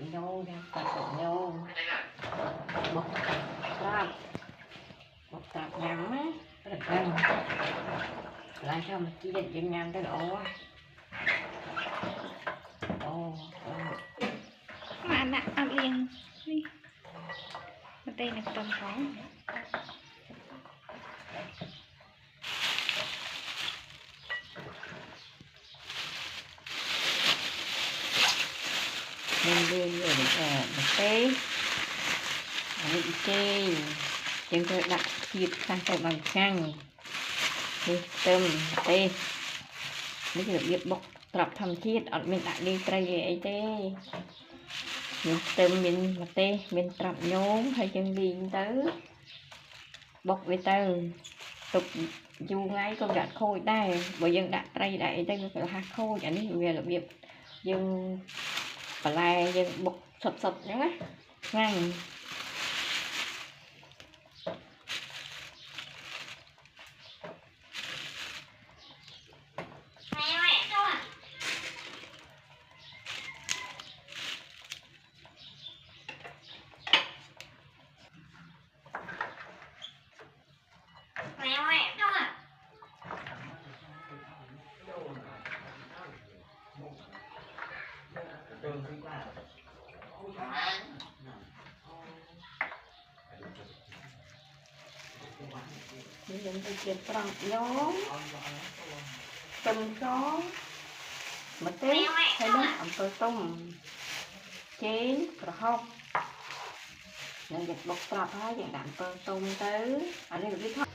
nhô nha, cắt nhô bột trap nhắm á, rất là căng làm cho mình chỉ định chim nhắm tới độ á. Mà ăn ăn liền đi mà đây là tầm có nên đi rồi một tí đi chơi chúng tôi đặt thịt sang tay bằng chanh đi tôm tê mấy cái việc bọc trập thầm thiết ở mình đã đi trai về ấy tê mình tôm mình mà tê mình trập nhốn hay chân đi tới bọc về tơ tục dù ngay con gạt khôi đây bởi dân đã trai đại đây phải hạt khôi chẳng đi về là việc dân và là dân bọc sập sập nhá ngay mình đi chụp tròn nhóm tôm có một tí hay đó ẩm tơ tôm chén rồi không nên dịch bột trập á dạng đạm tơ tôm tới ở đây là biết thôi